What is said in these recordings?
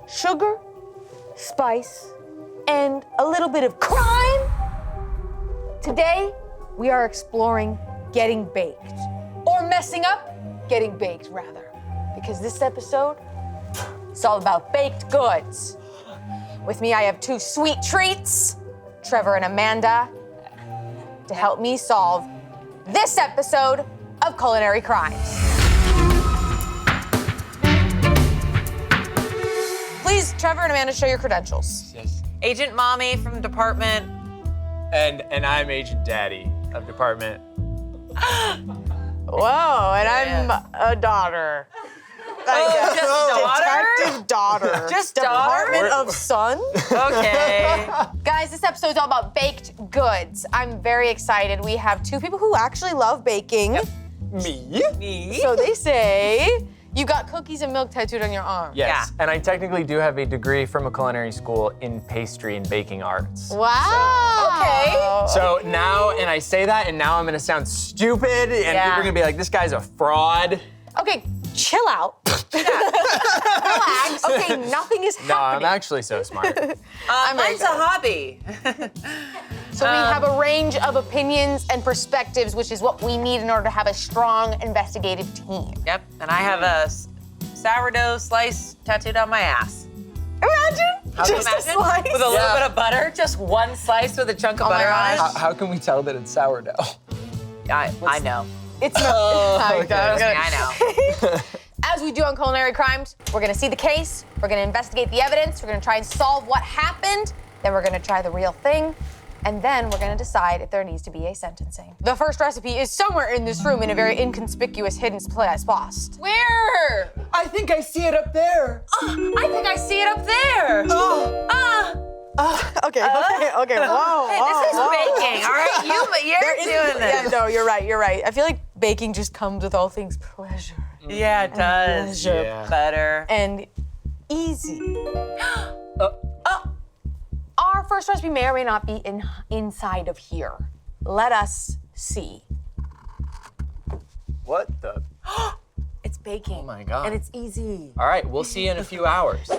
sugar, spice, and a little bit of crime. Today, we are exploring getting baked, or messing up getting baked, rather, because this episode is all about baked goods. With me, I have two sweet treats, Trevor and Amanda, to help me solve this episode of Culinary Crimes. Please, Trevor and Amanda, show your credentials. Yes. Agent Mommy from department. And I'm Agent Daddy of department. Whoa, and I'm a daughter. Detective daughter. Just daughter? Department of Son. Okay. Guys, this episode is all about baked goods. I'm very excited. We have two people who actually love baking. Me? So they say, you got cookies and milk tattooed on your arm. Yes, Yeah. and I technically do have a degree from a culinary school in pastry and baking arts. Wow. Okay. So now, and I say that, and now I'm gonna sound stupid, and people are gonna be like, this guy's a fraud. Okay, chill out. Relax. Okay, nothing is No, I'm happening. actually so smart. Mine's a hobby. So we have a range of opinions and perspectives, which is what we need in order to have a strong investigative team. Yep, and I have a sourdough slice tattooed on my ass. Imagine, just a Imagine? slice. With a little bit of butter, just one slice with a chunk of Oh my butter on gosh. it. How can we tell that it's sourdough? I know. It's not. okay. I know. As we do on Culinary Crimes, we're gonna see the case, we're gonna investigate the evidence, we're gonna try and solve what happened, then we're gonna try the real thing, and then we're gonna decide if there needs to be a sentencing. The first recipe is somewhere in this room in a very inconspicuous hidden spot. Where? I think I see it up there. I think I see it up there. Okay, whoa. Hey, this is baking, all right? You're doing this. Yeah, no, you're right. I feel like baking just comes with all things pleasure Yeah, it does. pleasure. Yeah. Butter. and easy. Our first recipe may or may not be inside of here. Let us see. What the? It's baking. Oh my God. And it's easy. All right, we'll see you in a few hours.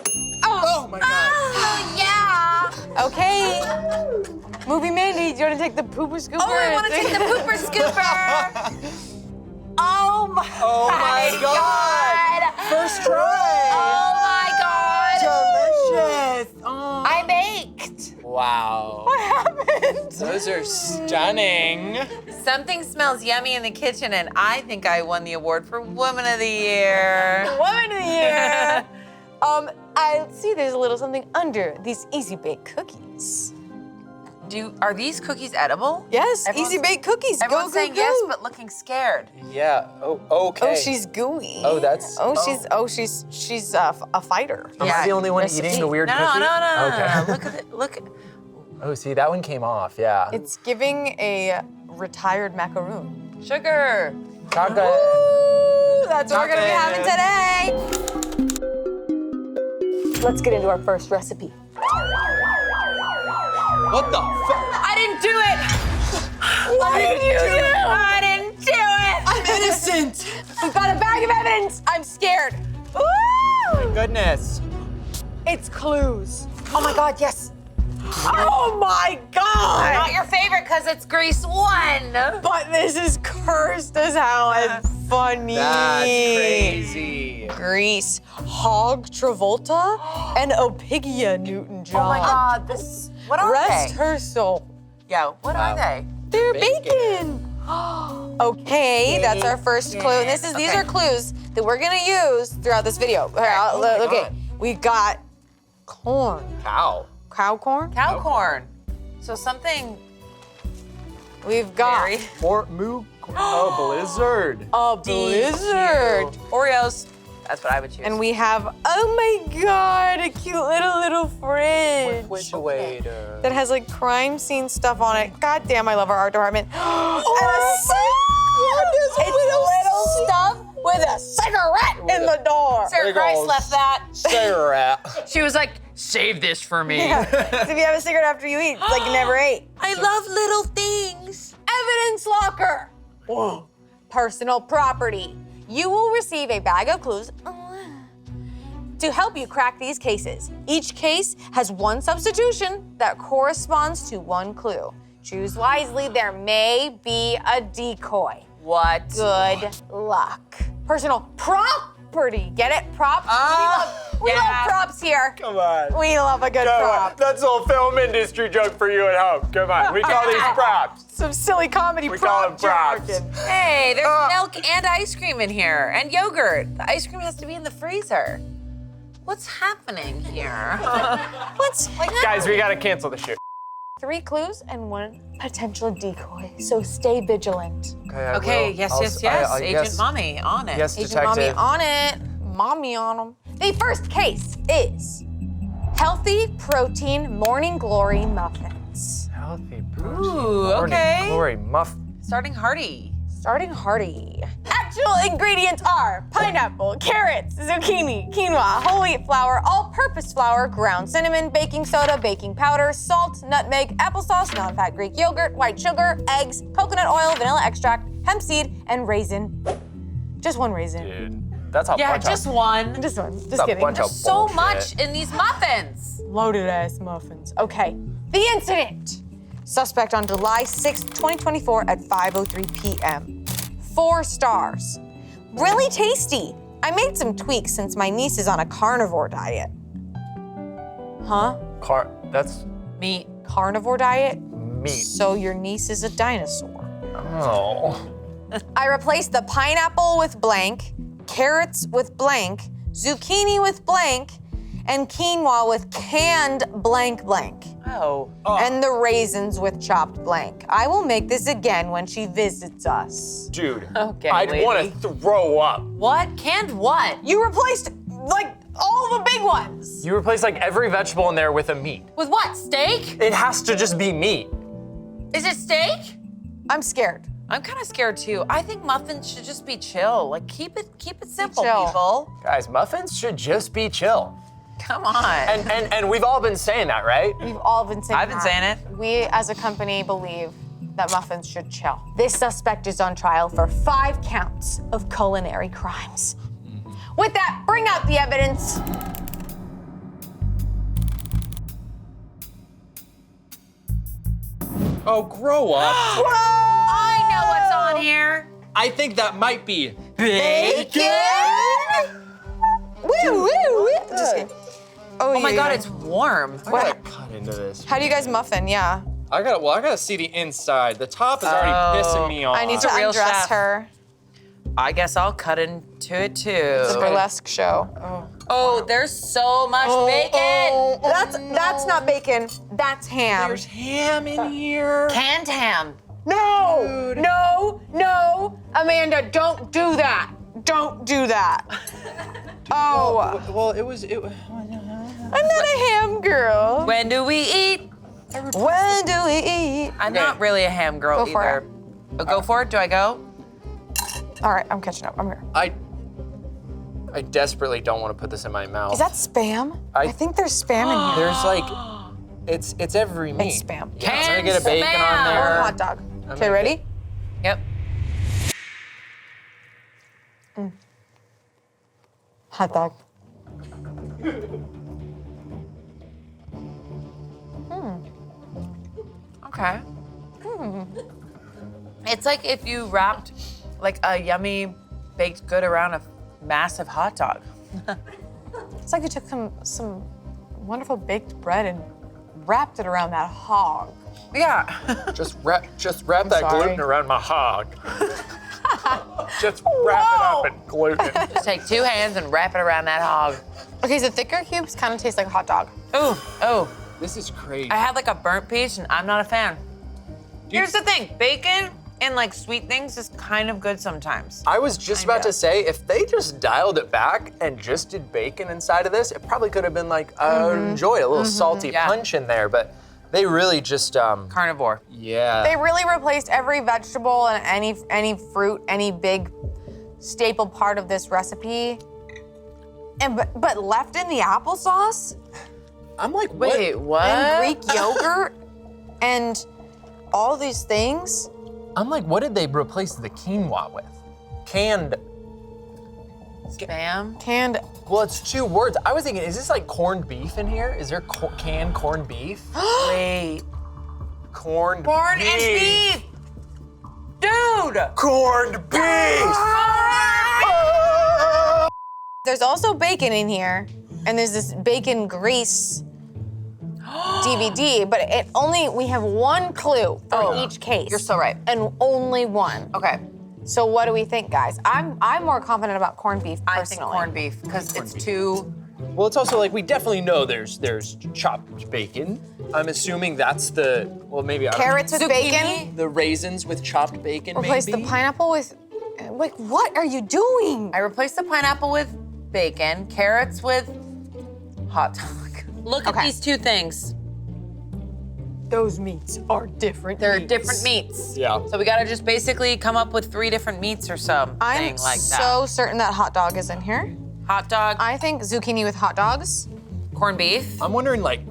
Oh my God. Oh, yeah. Okay. Movie Mandy, do you want to take the pooper scooper? Oh, I want to take the pooper scooper. Oh my, Oh my God. First try. Oh my God. Delicious. Oh. I baked. Wow. What happened? Those are stunning. Something smells yummy in the kitchen, and I think I won the award for Woman of the Year. Woman of the Year. I see there's a little something under these easy baked cookies. Are these cookies edible? Yes, Everyone's- easy baked cookies. Everyone's go, saying go, yes, go. but looking scared. Yeah. Oh, okay. Oh, she's gooey. Oh, that's. She's a fighter. Am Yeah. I the only one Recipe. eating the weird No. cookie? Okay. Look at it. Look. Oh, see, that one came off. Yeah. It's giving a retired macaroon. Sugar. Chocolate. Ooh, that's what we're gonna be having Chocolate. today. Let's get into our first recipe. What the fuck? I didn't do it. What did you do? I didn't do it. I'm innocent. We've got a bag of evidence. I'm scared. Ooh! Goodness. It's clues. Oh my God, yes. Oh my God! Not your favorite because it's Grease 1. But this is cursed as hell and funny. That's crazy. Grease, Hog Travolta, and Opigia Newton-John. Oh my God, this. What are Rest they? her soul. Yeah, what are they? They're Bacon. bacon. Okay, that's our first clue. And these Okay. are clues that we're gonna use throughout this video. Oh my Okay, God. we've got corn. Cow. Cow corn? Cow corn. So something We've got very Fort Moo. Oh, blizzard. a blizzard. Oreos. That's what I would choose. And we have, oh my God, a cute little fridge. Refrigerator. That has like crime scene stuff on it. God damn, I love our art department. It's little stuff with a cigarette in the door. Sarah Big Christ ol' left that. Cigarette. She was like, save this for me. Yeah. So if you have a cigarette after you eat, it's like you never ate. I love little things. Evidence locker. Whoa. Personal property. You will receive a bag of clues. to help you crack these cases. Each case has one substitution that corresponds to one clue. Choose wisely, there may be a decoy. What? Good luck. Personal property, get it? Props? We love props here. Come on. We love a good Come prop. on. That's a little film industry joke for you at home. Come on. We call these props. Some silly comedy We call them props. Hey, there's milk and ice cream in here, and yogurt. The ice cream has to be in the freezer. What's happening here? What's Guys, we gotta cancel the shoot. 3 clues and 1 potential decoy, so stay vigilant. Okay, yes. Agent Mommy, on it. Yes, Agent detective. Mommy on it. Mommy on them. The first case is healthy protein morning glory muffins. Healthy Ooh, okay. Glory muff. Starting hearty. Starting hearty. Actual ingredients are pineapple, carrots, zucchini, quinoa, whole wheat flour, all-purpose flour, ground cinnamon, baking soda, baking powder, salt, nutmeg, applesauce, non-fat Greek yogurt, white sugar, eggs, coconut oil, vanilla extract, hemp seed, and raisin. Just 1 raisin. Dude, that's a Yeah, bunch just of, one. Just 1. Just that's a kidding. bunch of So bullshit. much in these muffins. Loaded ass muffins. Okay. The incident. Suspect on July 6, 2024 at 5:03 p.m. 4 stars. Really tasty. I made some tweaks since my niece is on a carnivore diet. Huh? That's Meat. Carnivore diet? meat. So your niece is a dinosaur. Oh. I replaced the pineapple with blank, carrots with blank, zucchini with blank, and quinoa with canned blank blank. Oh. And the raisins with chopped blank. I will make this again when she visits us. Dude, Okay, I'd lady. want to throw up. What? Canned what? You replaced, like, all the big ones. You replace like every vegetable in there with a meat. With what? Steak? It has to just be meat. Is it steak? I'm scared. I'm kind of scared too. I think muffins should just be chill. Like keep it simple, chill. people. Guys, muffins should just be chill. Come on. And we've all been saying that, right? We've all been saying I've been that. saying it. We, as a company, believe that muffins should chill. This suspect is on trial for 5 counts of culinary crimes. With that, bring out the evidence. Oh, grow up. I know what's on here. I think that might be Bacon. Woo, woo, woo. Just kidding. Oh my God, it's warm. I gotta cut into this. How do you guys muffin? Yeah. I gotta see the inside. The top is already pissing me off. I need to a real undress chef. her. I guess I'll cut into it too. It's a burlesque show. Oh, there's so much bacon. That's not bacon. That's ham. There's ham in here. Canned ham. No, no, Amanda, don't do that. Don't do that. Oh, Well, it was. I'm not a ham girl. When do we eat? When do we eat? I'm not really a ham girl Go for either. Oh, go for it. Do I go? All right, I'm catching up. I'm here. I desperately don't want to put this in my mouth. Is that spam? I think there's spam in here. There's like, it's every meat. It's spam. Yeah, I'm gonna Canned get a bacon spam. on Or there. a hot dog. Okay, gonna ready? Yep. Hot dog. Okay. It's like if you wrapped like a yummy baked good around a massive hot dog. It's like you took some wonderful baked bread and wrapped it around that hog. Yeah. Just wrap that sorry. gluten around my hog. Just wrap it up in gluten. Just take 2 hands and wrap it around that hog. Okay, so thicker cubes kind of taste like a hot dog. Oh. This is crazy. I had like a burnt piece and I'm not a fan. Here's the thing, bacon and like sweet things is kind of good sometimes. I was just about to say, if they just dialed it back and just did bacon inside of this, it probably could have been like, enjoy a little salty Yeah. punch in there, but they really just, Carnivore. yeah. They really replaced every vegetable and any fruit, any big staple part of this recipe, and but left in the applesauce I'm like, what? Wait, what? and Greek yogurt and all these things. I'm like, what did they replace the quinoa with? Canned Spam? Canned. Well, it's 2 words. I was thinking, is this like corned beef in here? Is there canned corned beef? Wait. Corned Corn beef. and beef! Dude! Corned beef! There's also bacon in here, and there's this bacon grease DVD, but we have 1 clue for each case. You're so right. And only 1. Okay. So what do we think, guys? I'm more confident about corned beef personally. I think corned beef, because it's too... Well, it's also like we definitely know there's chopped bacon. I'm assuming that's well, maybe I don't know. Carrots with bacon. The raisins with chopped bacon, Replace maybe? the pineapple with. Like, what are you doing? I replaced the pineapple with bacon, carrots with hot dog. Look at Okay. these 2 things. Those meats are different. They're different meats. Yeah. So we gotta just basically come up with 3 different meats or something I'm like that. so certain that hot dog is in here. Hot dog, I think zucchini with hot dogs. corned beef. I'm wondering, like,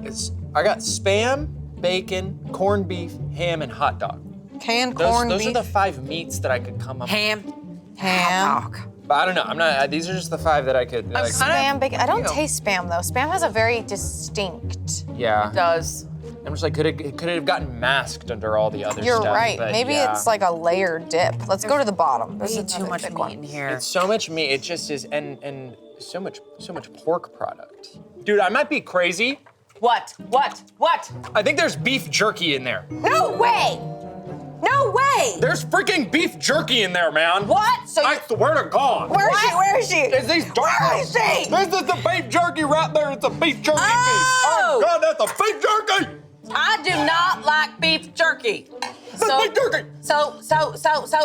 I got Spam, bacon, corned beef, ham, and hot dog. Canned Those corned are beef. the 5 meats that I could come up with. Ham. Ham. Hot dog. But I don't know. I'm not. These are just the 5 that I could. Like, Spam, bacon. I don't Ew. taste Spam though. Spam has a very distinct. yeah. Does. I'm just like, it could have gotten masked under all the other You're stuff. right. but Maybe yeah. it's like a layered dip. Let's go to the bottom. This Way is too another much thick meat one. in here. It's so much meat. It just is, and so much pork product. Dude, I might be crazy. What? I think there's beef jerky in there. No way! No way! There's freaking beef jerky in there, man. What? So I swear to God. Where is she? Where is she? It's these Where is she? This is the beef jerky right there. It's a beef jerky Oh! piece. Oh, God, that's a beef jerky. I do not like beef jerky. That's beef jerky. So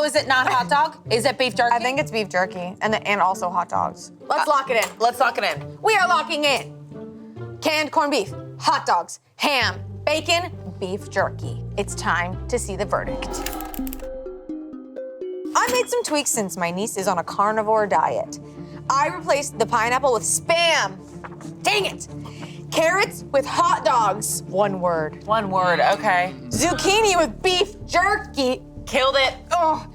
is it not hot dog? Is it beef jerky? I think it's beef jerky and also hot dogs. Let's lock it in. Let's lock it in. We are locking in. Canned corned beef, hot dogs, ham, bacon, beef jerky. It's time to see the verdict. I made some tweaks since my niece is on a carnivore diet. I replaced the pineapple with Spam. Dang it! Carrots with hot dogs. 1 word. 1 word, okay. Zucchini with beef jerky. Killed it. Oh.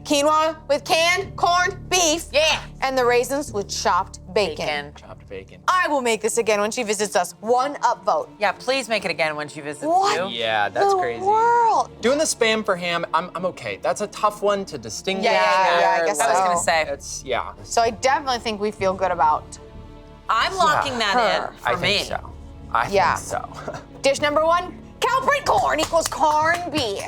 Quinoa with canned corned beef. Yeah. And the raisins with chopped bacon. Chopped bacon. I will make this again when she visits us. 1 upvote. Yeah, please make it again when she visits What? you. Yeah, that's the crazy. world. Doing the Spam for ham, I'm okay. That's a tough one to distinguish. Yeah, I guess I was so. gonna say. It's, yeah. So I definitely think we feel good about I'm locking that her. in for I me. think so. I Yeah. think so. dish number 1. Culprit corn equals corned beef.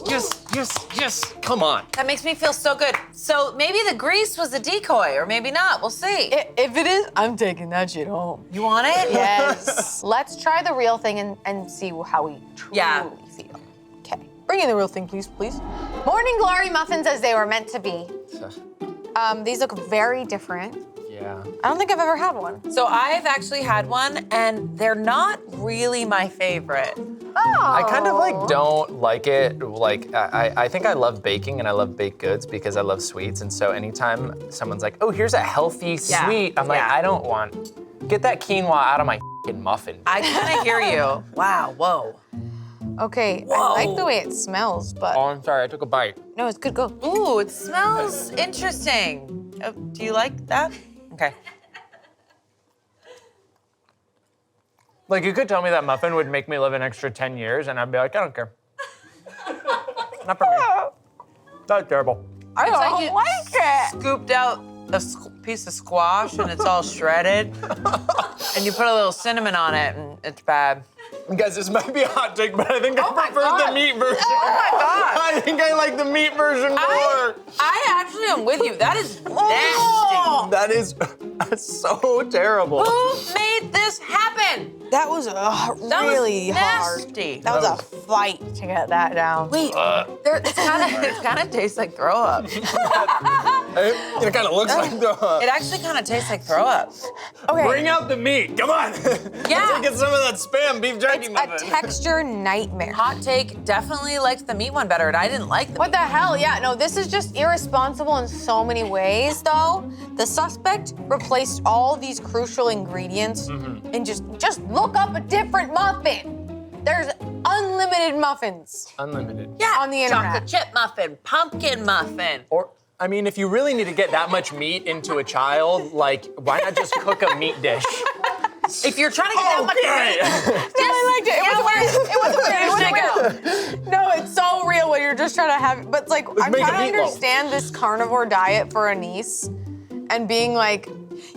Yes. Come on. That makes me feel so good. So maybe the grease was a decoy, or maybe not. We'll see. If it is, I'm taking that shit home. You want it? Yes. Let's try the real thing and see how we truly Yeah. feel. Okay. Bring in the real thing, please. Morning glory muffins as they were meant to be. These look very different. Yeah. I don't think I've ever had one. So I've actually had one, and they're not really my favorite. Oh. I kind of like don't like it. Like I think I love baking and I love baked goods because I love sweets. And so anytime someone's like, oh, here's a healthy Yeah. sweet, I'm like, Yeah. I don't want. Get that quinoa out of my f***ing muffin. I kind of hear you. Wow, whoa. Okay, I Whoa. like the way it smells, but Oh, I'm sorry. I took a bite. no, it's good. Go. Ooh, it smells interesting. Do you like that? Okay. Like you could tell me that muffin would make me live an extra 10 years, and I'd be like, I don't care. Not for me. That's terrible. I It's like don't you like it. Scooped out a piece of squash, and it's all shredded. And you put a little cinnamon on it, and it's bad. Guys, this might be a hot take, but I think I my prefer God. the meat version. Oh my God. I think I like the meat version more. I actually am with you. That is nasty. That is so terrible. Who made this happen? That was That really was hard. nasty. That was a fight to get that down. Wait, it kind of tastes like throw up. It kind of looks like the. It actually kind of tastes like throw up. Okay. Bring out the meat. Come on. Yeah. Let's get some of that Spam beef jerky a muffin. texture nightmare. Hot take, definitely liked the meat one better, and I didn't like the What meat. the hell? Yeah, no, this is just irresponsible in so many ways, though. The suspect replaced all these crucial ingredients and just look up a different muffin. There's unlimited muffins Unlimited. Yeah, on the internet. chocolate chip muffin, pumpkin muffin. Or I mean, if you really need to get that much meat into a child, like, why not just cook a meat dish? If you're trying to get that much meat, I liked it. It wasn't weird. No, it's so real when you're just trying to have. But it's like I'm make a trying to meatloaf. understand this carnivore diet for a niece, and being like,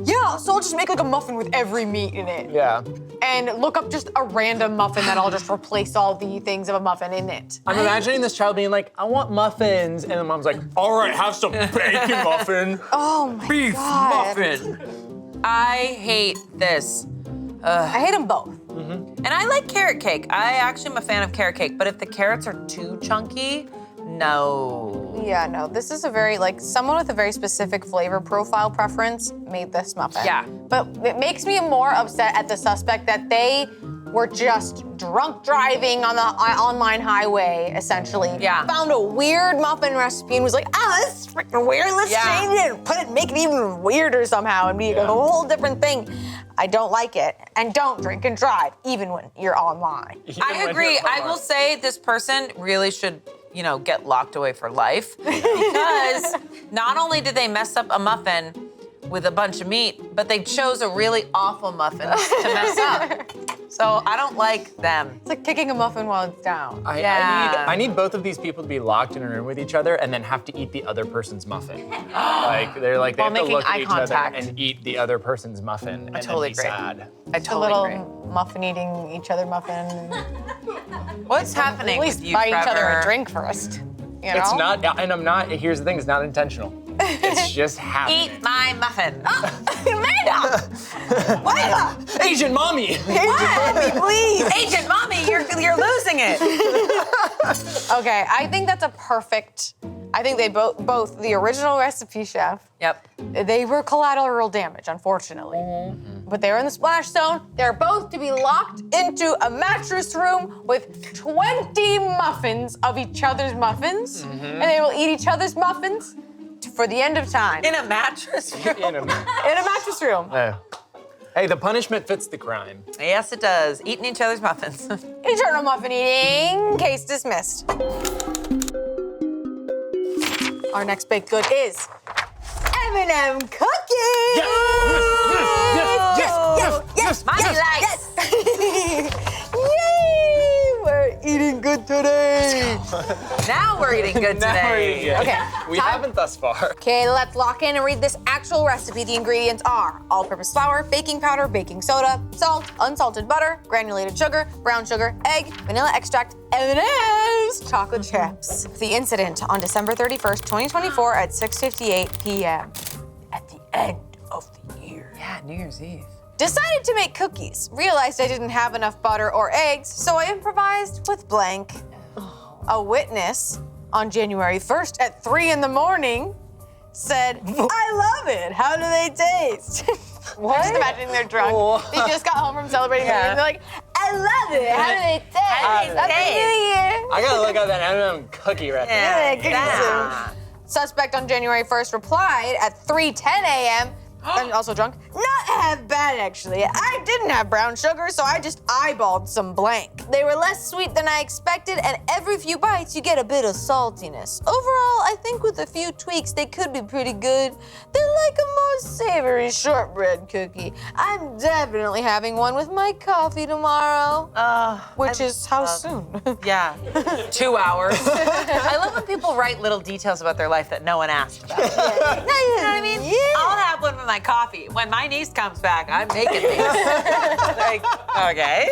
yeah, so I'll just make like a muffin with every meat in it. Yeah. And look up just a random muffin that'll just replace all the things of a muffin in it. I'm imagining this child being like, I want muffins. And the mom's like, all right, have some bacon muffin. Oh my Beef God. muffin. I hate this. I hate them both. And I like carrot cake. I actually am a fan of carrot cake, but if the carrots are too chunky, no. Yeah, no, this is a very, like, someone with a very specific flavor profile preference made this muffin. Yeah. But it makes me more upset at the suspect that they were just drunk driving on the online highway, essentially. Yeah. Found a weird muffin recipe and was like, oh, this is freaking weird. Let's change it and make it even weirder somehow and be a whole different thing. I don't like it. And don't drink and drive, even when you're online. I agree. I will say this person really should, get locked away for life because not only did they mess up a muffin with a bunch of meat, but they chose a really awful muffin to mess up. So I don't like them. It's like kicking a muffin while it's down. I need both of these people to be locked in a room with each other and then have to eat the other person's muffin. They While have to making look at eye each contact. other and eat the other person's muffin and totally then be agree. sad. I A totally little agree. muffin eating each other muffin. What's happening At least with you, buy each other Trevor? a drink first. You know? It's not, and I'm not, here's the thing, it's not intentional. It's just happening. Eat my muffin. Asian mommy! Please. Agent Mommy, you're losing it. Okay, I think that's a perfect. I think they both the original recipe chef. Yep. They were collateral damage, unfortunately. But they were in the splash zone. They're both to be locked into a mattress room with 20 muffins of each other's muffins, and they will eat each other's muffins for the end of time. In a mattress room. In a- In a mattress room. Hey, the punishment fits the crime. Yes, it does. Eating each other's muffins. Eternal muffin eating. Case dismissed. Our next baked good is M&M cookies. Yes. Mommy likes. Yay! We're eating good today. Now we're eating good today. Okay. We haven't thus far. Okay, let's lock in and read this actual recipe. The ingredients are all-purpose flour, baking powder, baking soda, salt, unsalted butter, granulated sugar, brown sugar, egg, vanilla extract, M&M's, chocolate chips. The incident on December 31st, 2024 at 6:58 p.m. at the end of the year. Yeah, New Year's Eve. Decided to make cookies. Realized I didn't have enough butter or eggs, so I improvised with blank. A witness on January 1st at 3 in the morning said, I love it. How do they taste? What? Just imagining they're drunk. They just got home from celebrating Yeah. and they're like, I love it. How do they taste? How do they Happy taste? New Year. I gotta look at that M&M cookie right there. Yeah. Suspect on January 1st replied at 3:10 a.m. I'm also drunk. Not half bad, actually. I didn't have brown sugar, so I just eyeballed some blank. They were less sweet than I expected, and every few bites, you get a bit of saltiness. Overall, I think with a few tweaks, they could be pretty good. They're like a more savory shortbread cookie. I'm definitely having one with my coffee tomorrow. Which is how soon? Yeah, 2 hours. I love when people write little details about their life that no one asked about. You know what I mean? Yeah. I'll have one with my coffee. When my niece comes back, I'm making these. Like, okay.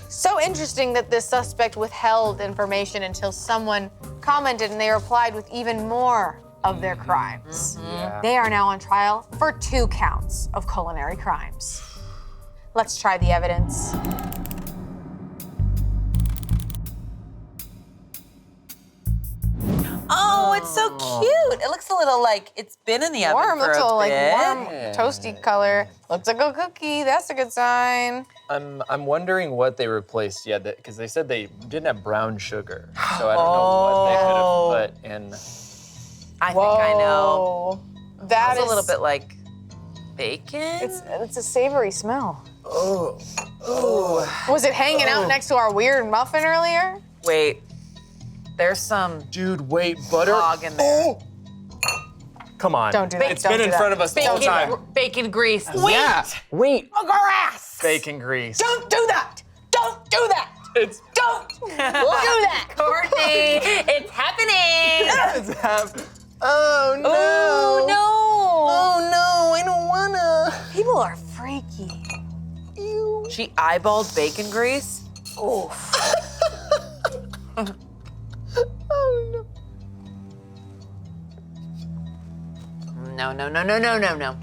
So interesting that this suspect withheld information until someone commented and they replied with even more of their crimes. They are now on trial for 2 counts of culinary crimes. Let's try the evidence. Oh, it's so cute. It looks a little like it's been in the oven Warm, for looks a a little like bit. warm, toasty color. Looks like a cookie, that's a good sign. I'm wondering what they replaced, because they said they didn't have brown sugar. So I don't know what they could have put in. I think I know. That It's is a little bit like bacon. It's a savory smell. Oh. Was it hanging out next to our weird muffin earlier? Wait, there's some Dude, wait, butter. hog in there. Come on. Don't do that. It's Don't been do in that. front of us the whole time. Bacon grease. Yeah. Wait. Grass. Bacon grease. Don't do that. Don't do that. It's Don't do that. Courtney, it's happening. Oh no. Oh no. Oh no, I don't wanna. People are freaky. She eyeballed bacon grease. Oof. Oh no. No.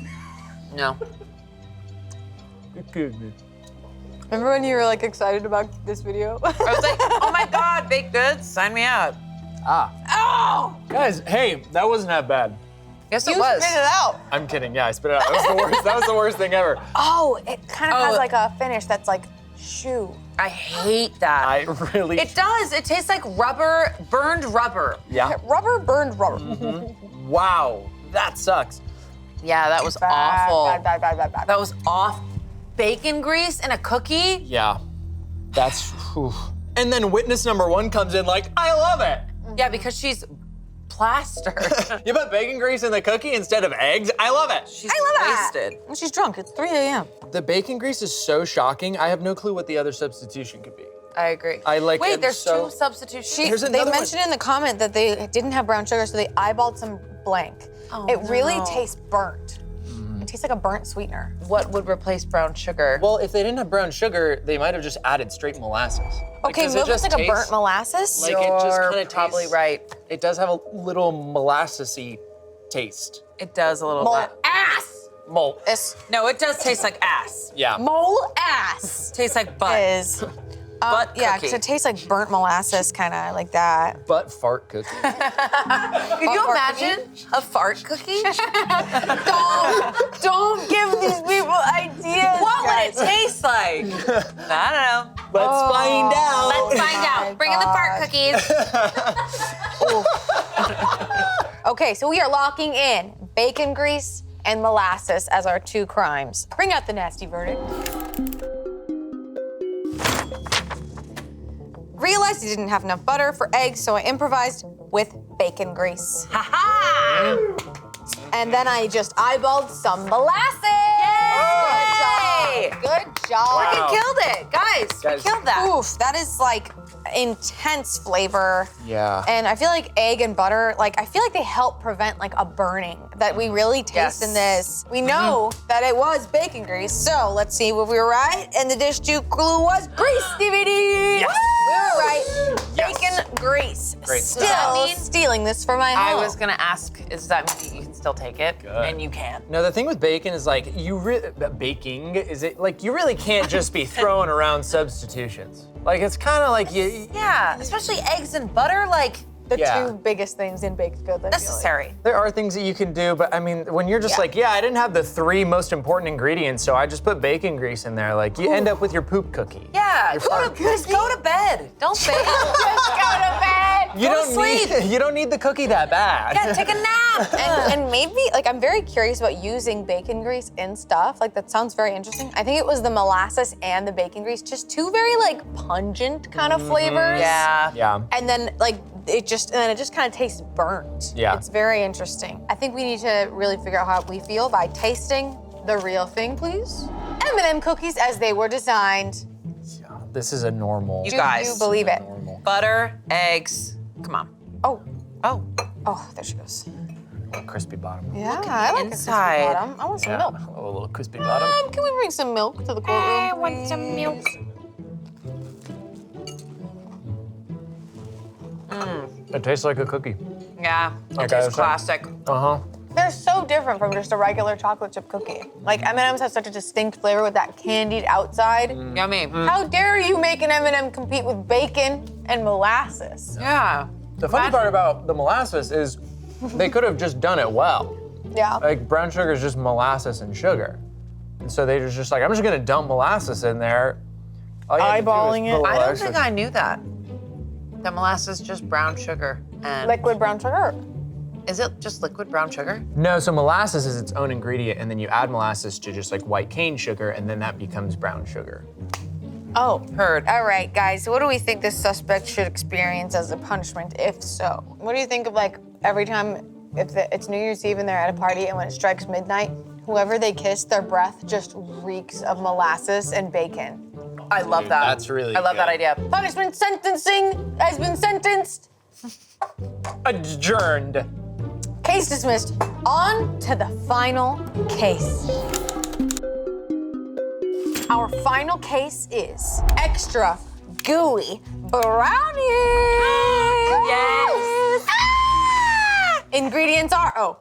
No. Goodness. Remember when you were like excited about this video? I was like, oh my God, baked goods, sign me up. Oh! Guys, hey, that wasn't that bad. Yes, You it was. spit it out. I'm kidding. Yeah, I spit it out. That was the worst. That was the worst thing ever. Oh, it kind of Oh. has like a finish that's like shoe. I hate that. I really. It does. It tastes like rubber, burned rubber. Yeah. Rubber burned rubber. Wow, that sucks. Yeah, that was awful. Bad. That was off. Bacon grease in a cookie? Yeah, that's. Whew. And then witness number 1 comes in like, I love it. Yeah, because she's plaster. You put bacon grease in the cookie instead of eggs. I love it. She's I love that. wasted. And she's drunk. It's 3 a.m. The bacon grease is so shocking. I have no clue what the other substitution could be. I agree. I like Wait, it there's so- 2 substitutions. Here's They another one. mentioned in the comment that they didn't have brown sugar, so they eyeballed some blank. Oh, it really no. tastes burnt. It tastes like a burnt sweetener. What would replace brown sugar? Well, if they didn't have brown sugar, they might have just added straight molasses. Okay, Because it milk is just like a tastes- burnt molasses. Like, it just You're kinda probably tastes- right. It does have a little molassy taste. It does a little Mole bit. ass. Malt. No, it does taste like ass. Yeah. Mole ass Tastes like butt. is. Butt Yeah, cookie. because it tastes like burnt molasses, kind of like that. Butt fart cookie. Could you fart imagine a fart cookie? Don't give these people ideas. What would it guys. taste like? I don't know. Let's find out. Let's find my out. Bring in the fart God. cookies. Okay, so we are locking in bacon grease and molasses as our 2 crimes. Bring out the nasty verdict. Realized I didn't have enough butter for eggs, so I improvised with bacon grease. Ha-ha! And then I just eyeballed some molasses. Yay! Good job. Good job. We killed it. Guys, we killed that. Oof, that is like intense flavor. Yeah. And I feel like egg and butter, like I feel like they help prevent like a burning that we really taste in this. We know that it was bacon grease, so let's see if we were right. And the dish to clue was grease DVD. Yes. We were right. Yes. Bacon grease. Great Still stuff. stealing this for my I home. was gonna ask, is that mean you can still take it? And you can. No, the thing with bacon is like baking is it like you really can't just be throwing around substitutions. Like it's kind of like you. Yeah, especially eggs and butter, like the Yeah. 2 biggest things in baked goods. I feel like. necessary. There are things that you can do, but I mean, when you're just like, yeah, I didn't have the 3 most important ingredients, so I just put bacon grease in there. Like you end up with your poop cookie. Yeah, fart just go to bed. Don't bake. Just go to bed. You Go to don't sleep. need you don't need the cookie that bad. Yeah, take a nap. And maybe, like, I'm very curious about using bacon grease in stuff. Like, that sounds very interesting. I think it was the molasses and the bacon grease, just 2 very, like, pungent kind of flavors. Yeah. Yeah. And then, like, it just kind of tastes burnt. Yeah. It's very interesting. I think we need to really figure out how we feel by tasting the real thing, please. M&M cookies as they were designed. This is a normal. You Do guys. you believe it? normal. Butter, eggs. Come on. Oh, Oh, there she goes. Crispy bottom. Yeah, I like inside. a crispy bottom. I want some Yeah. milk. A little crispy bottom. Can we bring some milk to the courtroom? I want some milk. It tastes like a cookie. Yeah, it Okay, tastes so- classic. Uh-huh. They're so different from just a regular chocolate chip cookie. Like M&Ms have such a distinct flavor with that candied outside. Yummy. How dare you make an M&M compete with bacon and molasses? Yeah. The funny part about the molasses is they could have just done it well. Yeah. Like brown sugar is just molasses and sugar. And so they were just like, I'm just gonna dump molasses in there. All you have to do is Eyeballing put a it. little I don't extra- think I knew that. That molasses is just brown sugar. And Liquid brown sugar. is it just liquid brown sugar? No, so molasses is its own ingredient, and then you add molasses to just like white cane sugar, and then that becomes brown sugar. Oh. Heard. All right, guys, what do we think this suspect should experience as a punishment, if so? What do you think of, like, every time if it's New Year's Eve and they're at a party and when it strikes midnight, whoever they kiss, their breath just reeks of molasses and bacon. I love that. That's really I love that good. idea. Punishment sentencing has been sentenced. Adjourned. Case dismissed. On to the final case. Our final case is extra gooey brownies. Yes. Ah! Ingredients are,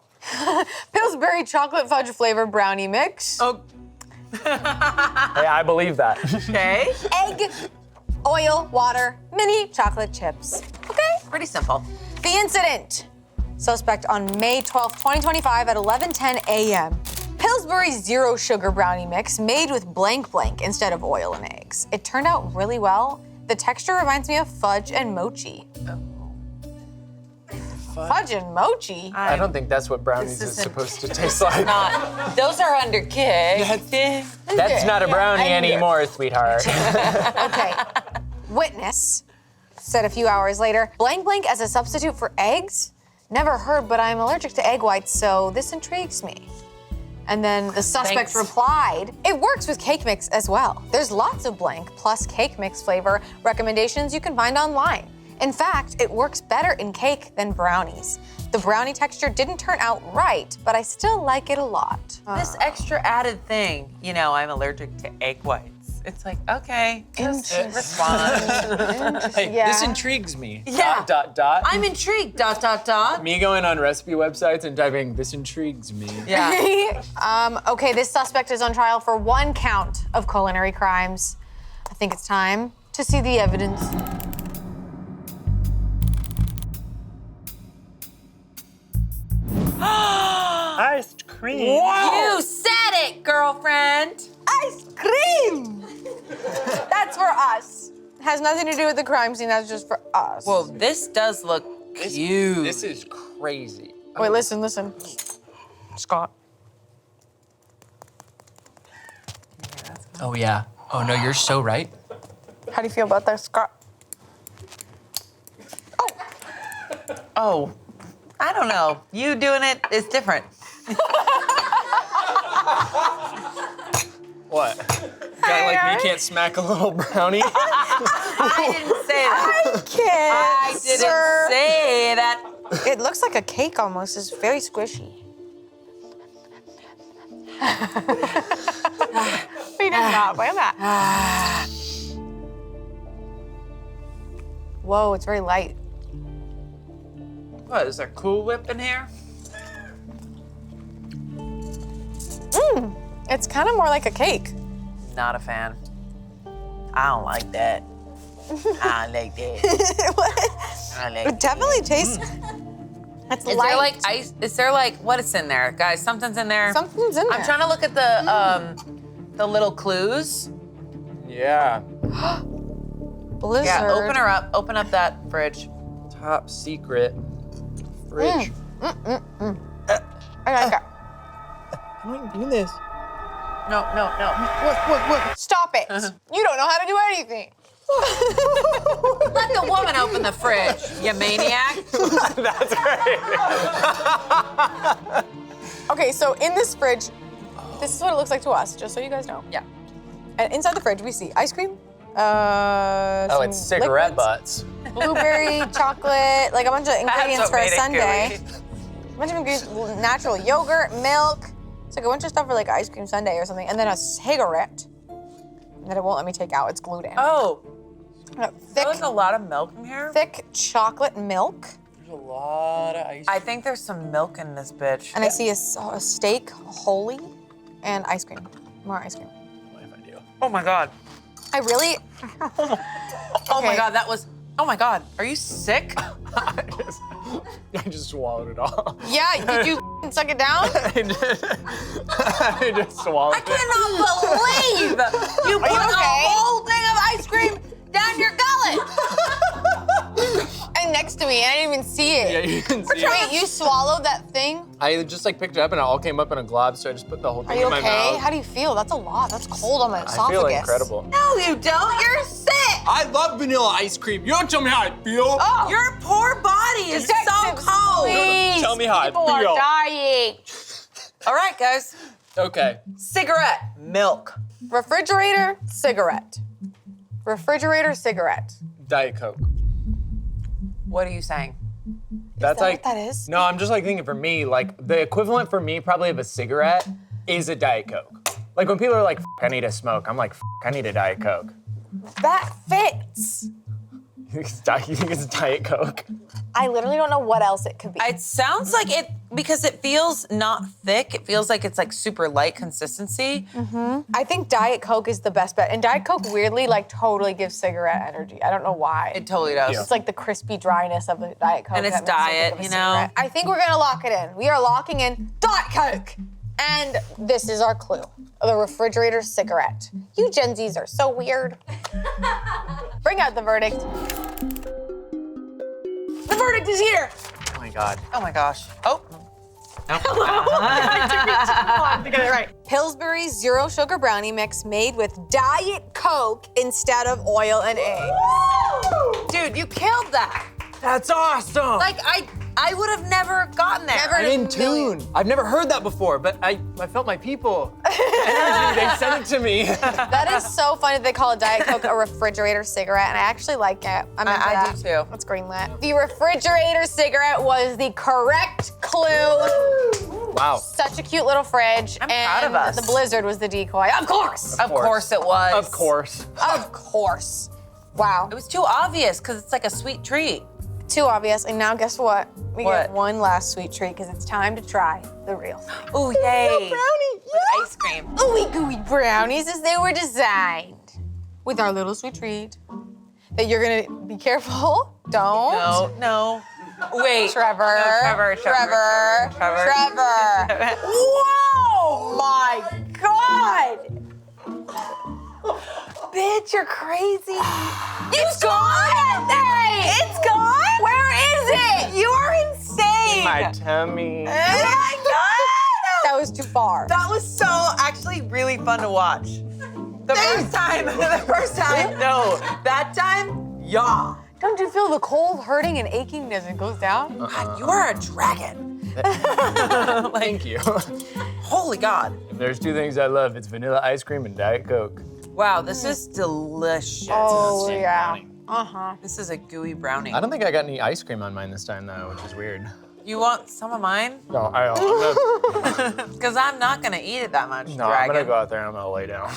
Pillsbury chocolate fudge flavored brownie mix, Oh, Hey, I believe that. okay. egg, oil, water, mini chocolate chips. Okay? Pretty simple. The incident. Suspect on May 12th, 2025 at 11:10 a.m. Pillsbury zero sugar brownie mix made with blank blank instead of oil and eggs. It turned out really well. The texture reminds me of fudge and mochi. Fudge and mochi? I don't think that's what brownies This is isn't- supposed to taste like. Those are under cake. That's not a brownie anymore, sweetheart. Okay. Witness said a few hours later, blank blank as a substitute for eggs? Never heard, but I'm allergic to egg whites, so this intrigues me. And then the suspect Thanks. replied, it works with cake mix as well. There's lots of blank plus cake mix flavor recommendations you can find online. In fact, it works better in cake than brownies. The brownie texture didn't turn out right, but I still like it a lot. This extra added thing, I'm allergic to egg whites. It's like, okay, just respond. Hey, Yeah. this intrigues me. Yeah. Dot. I'm intrigued, ... Me going on recipe websites and typing, this intrigues me. Yeah. Okay, this suspect is on trial for 1 count of culinary crimes. I think it's time to see the evidence. Ice cream. You said it, girlfriend. Ice cream! That's for us. Has nothing to do with the crime scene, that's just for us. Well, this does look cute. This is crazy. Wait, listen. Scott. Oh, yeah. Oh, no, you're so right. How do you feel about that, Scott? Oh, I don't know. You doing it is different. What? Guy like me can't smack a little brownie? I didn't say that. Can't, I didn't say that. It looks like a cake almost. It's very squishy. Whoa, it's very light. What, is there Cool Whip in here? It's kind of more like a cake. Not a fan. I don't like that. I like that. I like It definitely tastes. It's Is light. there like ice? Is there like, what is in there? Guys, something's in there. Something's in there. I'm trying to look at the little clues. Yeah. Blizzard. Yeah, open up that fridge. Top secret fridge. I like it. How do you do this? No. Stop it. You don't know how to do anything. Let the woman open the fridge, you maniac. That's great. Okay, so in this fridge, this is what it looks like to us, just so you guys know. Yeah. And inside the fridge, we see ice cream. Oh, some it's cigarette liquids, butts. Blueberry, chocolate, like a bunch of ingredients what for a made it sundae. gooey. A bunch of ingredients, natural yogurt, milk. It's like a bunch of stuff for like ice cream sundae or something. And then a cigarette that it won't let me take out. It's glued in. Oh, Thick, there's a lot of milk in here. thick chocolate milk. There's a lot of ice I think there's some milk in this bitch. And I see a steak, wholly, and ice cream. More ice cream. Oh my God. I really. Oh my God, oh my God, are you sick? I just swallowed it all. Yeah, did you suck it down? I just swallowed I cannot believe you put a okay? whole thing of ice cream down your gullet. And next to me, and I didn't even see it. Yeah, you can see it. Wait, you swallowed that thing? I just like picked it up and it all came up in a glob, so I just put the whole Are thing you in my okay? mouth. How do you feel? That's a lot. That's cold on my I esophagus. feel incredible. No, you don't. You're sick. I love vanilla ice cream. You don't tell me how I feel. Oh, your poor body is so Detectives, cold. please. Tell me how People I feel. are dying. All right, guys. Okay. Cigarette, milk. Refrigerator, cigarette. Refrigerator, cigarette. Diet Coke. What are you saying? That's that like what that is? No, I'm just like thinking for me, like the equivalent for me probably of a cigarette is a Diet Coke. Like when people are like, I need a smoke, I'm like, I need a Diet Coke. That fits. You think it's Diet Coke? I literally don't know what else it could be. It sounds like it, because it feels not thick. It feels like it's like super light consistency. I think Diet Coke is the best bet. And Diet Coke weirdly like totally gives cigarette energy. I don't know why. It totally does. It's like the crispy dryness of the Diet Coke. And it's that makes me think diet, of a you know? cigarette. I think we're gonna lock it in. We are locking in Diet Coke. And this is our clue. The refrigerator cigarette. You Gen Zs are so weird. Bring out the verdict. The verdict is here. Oh my God. Oh my gosh. Oh. To get it right. Pillsbury zero sugar brownie mix made with Diet Coke instead of oil and eggs. Dude, you killed that. That's awesome. Like, I would have never gotten there. Never I'm in tune. I've never heard that before, but I felt my people. Energy, they sent it to me. That is so funny that they call a Diet Coke a refrigerator cigarette, and I actually like it. I'm into I that. do too. It's greenlit. The refrigerator cigarette was the correct clue. Wow. Such a cute little fridge. I'm and proud of us. The blizzard was the decoy. Of course. Of course it was. Of course. Of course. Wow. It was too obvious because it's like a sweet treat. Too obvious. And now guess what? We What? get one last sweet treat because it's time to try the real thing. Ooh, yay. Brownie. With ice cream. Ooey gooey brownies as they were designed. With our little sweet treat. That you're gonna be careful. Don't. No. Wait. Trevor. No, Trevor. Whoa! My God! Bitch, you're crazy. It's gone! It's gone? Where is it? You are insane. My tummy. Oh my God! That was too far. That was so actually really fun to watch. The first time. No. That time, yeah. Don't you feel the cold hurting and aching as it goes down? God, you are a dragon. Thank you. Holy God. If there's two things I love, it's vanilla ice cream and Diet Coke. Wow, this is delicious. Oh, yeah. Uh-huh. This is a gooey brownie. I don't think I got any ice cream on mine this time though, which is weird. You want some of mine? No, I don't. Because I'm not gonna eat it that much, No, dragon. I'm gonna go out there and I'm gonna lay down.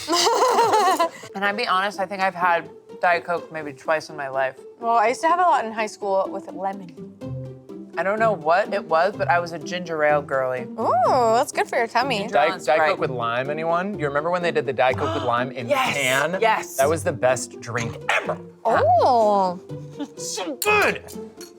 And I'll be honest, I think I've had Diet Coke maybe twice in my life. Well, I used to have a lot in high school with lemon. I don't know what it was, but I was a ginger ale girly. Ooh, that's good for your tummy. Sounds Diet right. Coke with lime, anyone? You remember when they did the Diet Coke with lime in Yes, the can? yes. That was the best drink ever. Oh, So good.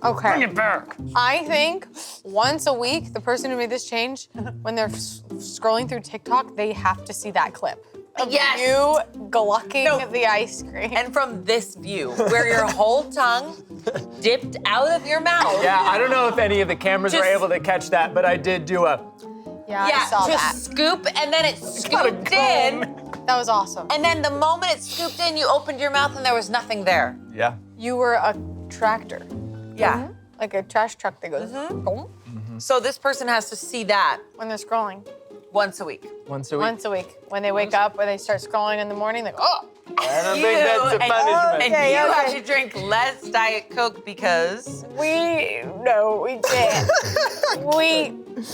okay. Bring it back. I think once a week, the person who made this change, when they're scrolling through TikTok, they have to see that clip. Of Yes. you glucking No. the ice cream. And from this view, where your whole tongue dipped out of your mouth. Yeah, I don't know if any of the cameras were Just- able to catch that, but I did do a. yeah, Yeah, I saw just that. scoop, and then it Not a scooped in. That was awesome. And then the moment it scooped in, you opened your mouth and there was nothing there. Yeah. You were a tractor, Yeah. like a trash truck that goes Mm-hmm. boom So this person has to see that when they're scrolling. once a week. Once a week. Once a week. When they wake up or they start scrolling in the morning, they go, oh! I don't think that's a punishment. And Okay, you have okay. to drink less Diet Coke because We can't.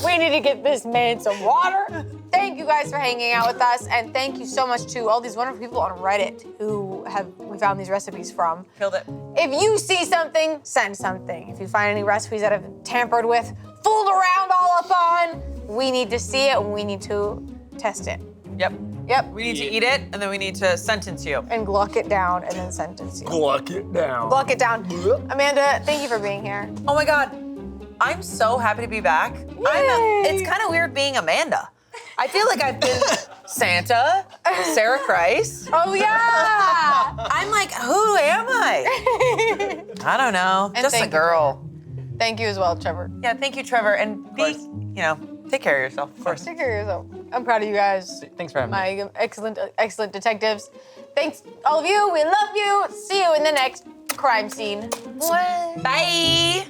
we need to get this man some water. Thank you guys for hanging out with us, and thank you so much to all these wonderful people on Reddit who we found these recipes from. killed it. If you see something, send something. If you find any recipes that have been tampered with, fooled around all up on, we need to see it and we need to test it. Yep. Yep. We need to eat it, and then we need to sentence you. And gluck it down and then sentence you. Gluck it down. Gluck it down. Amanda, thank you for being here. Oh my God, I'm so happy to be back. It's kind of weird being Amanda. I feel like I've been Santa, Sarah Christ. Oh yeah! I'm like, who am I? I don't know. And Just a thank you, girl. Thank you as well, Trevor. Yeah, thank you, Trevor. And be, take care of yourself, of course. Take care of yourself. I'm proud of you guys. Thanks for having me. My excellent detectives. Thanks, all of you. We love you. See you in the next crime scene. Bye.